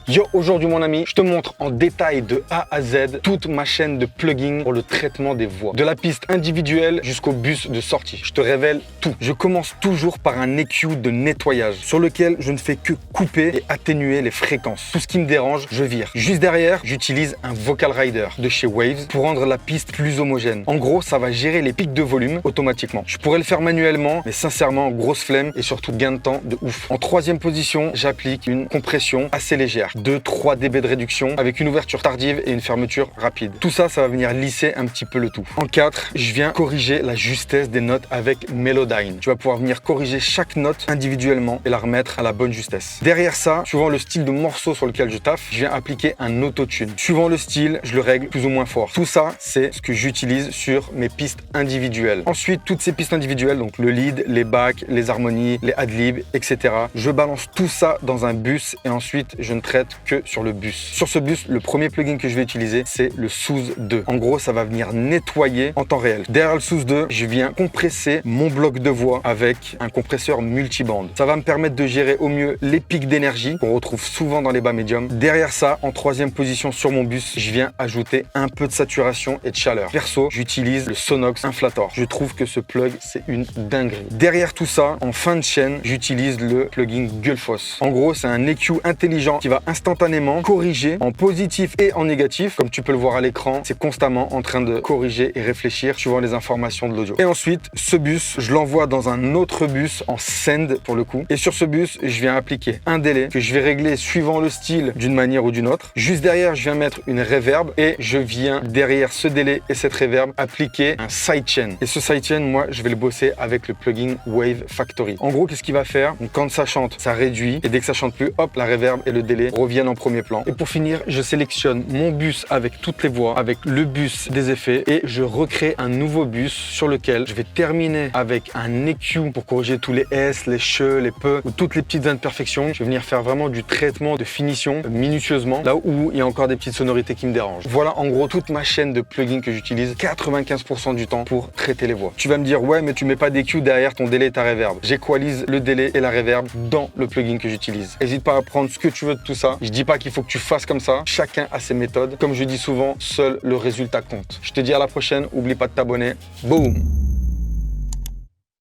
Yo, aujourd'hui mon ami, je te montre en détail de A à Z toute ma chaîne de plugins pour le traitement des voix. De la piste individuelle jusqu'au bus de sortie. Je te révèle tout. Je commence toujours par un EQ de nettoyage sur lequel je ne fais que couper et atténuer les fréquences. Tout ce qui me dérange, je vire. Juste derrière, j'utilise un Vocal Rider de chez Waves pour rendre la piste plus homogène. En gros, ça va gérer les pics de volume automatiquement. Je pourrais le faire manuellement, mais sincèrement, grosse flemme et surtout gain de temps de ouf. En troisième position, j'applique une compression assez légère. 2-3 dB de réduction avec une ouverture tardive et une fermeture rapide. Tout ça, ça va venir lisser un petit peu le tout. En 4, je viens corriger la justesse des notes avec Melodyne. Tu vas pouvoir venir corriger chaque note individuellement et la remettre à la bonne justesse. Derrière ça, suivant le style de morceau sur lequel je taffe, je viens appliquer un autotune. Suivant le style, je le règle plus ou moins fort. Tout ça, c'est ce que j'utilise sur mes pistes individuelles. Ensuite, toutes ces pistes individuelles, donc le lead, les backs, les harmonies, les adlibs, etc. Je balance tout ça dans un bus et ensuite, je ne traite que sur le bus. Sur ce bus, le premier plugin que je vais utiliser, c'est le Soothe 2. En gros, ça va venir nettoyer en temps réel. Derrière le Soothe 2, je viens compresser mon bloc de voix avec un compresseur multibande. Ça va me permettre de gérer au mieux les pics d'énergie qu'on retrouve souvent dans les bas médiums. Derrière ça, en troisième position sur mon bus, je viens ajouter un peu de saturation et de chaleur. Perso, j'utilise le Sonox Inflator. Je trouve que ce plug, c'est une dinguerie. Derrière tout ça, en fin de chaîne, j'utilise le plugin Gullfoss. En gros, c'est un EQ intelligent qui va instantanément corriger en positif et en négatif. Comme tu peux le voir à l'écran, c'est constamment en train de corriger et réfléchir suivant les informations de l'audio. Et ensuite, ce bus, je l'envoie dans un autre bus en send pour le coup. Et sur ce bus, je viens appliquer un délai que je vais régler suivant le style d'une manière ou d'une autre. Juste derrière, je viens mettre une reverb et je viens derrière ce délai et cette reverb appliquer un sidechain. Et ce sidechain, moi, je vais le bosser avec le plugin Wave Factory. En gros, qu'est-ce qu'il va faire? Donc, quand ça chante, ça réduit et dès que ça chante plus, hop, la reverb et le délai reviennent en premier plan. Et pour finir, je sélectionne mon bus avec toutes les voix, avec le bus des effets et je recrée un nouveau bus sur lequel je vais terminer avec un EQ pour corriger tous les S, les che, les pe ou toutes les petites imperfections. Je vais venir faire vraiment du traitement de finition minutieusement là où il y a encore des petites sonorités qui me dérangent. Voilà en gros toute ma chaîne de plugins que j'utilise 95% du temps pour traiter les voix. Tu vas me dire ouais mais tu mets pas d'EQ derrière ton délai et ta reverb. J'équalise le délai et la reverb dans le plugin que j'utilise. N'hésite pas à prendre ce que tu veux de tout ça. Je dis pas qu'il faut que tu fasses comme ça. Chacun a ses méthodes. Comme je dis souvent, seul le résultat compte. Je te dis à la prochaine. Oublie pas de t'abonner. Boum!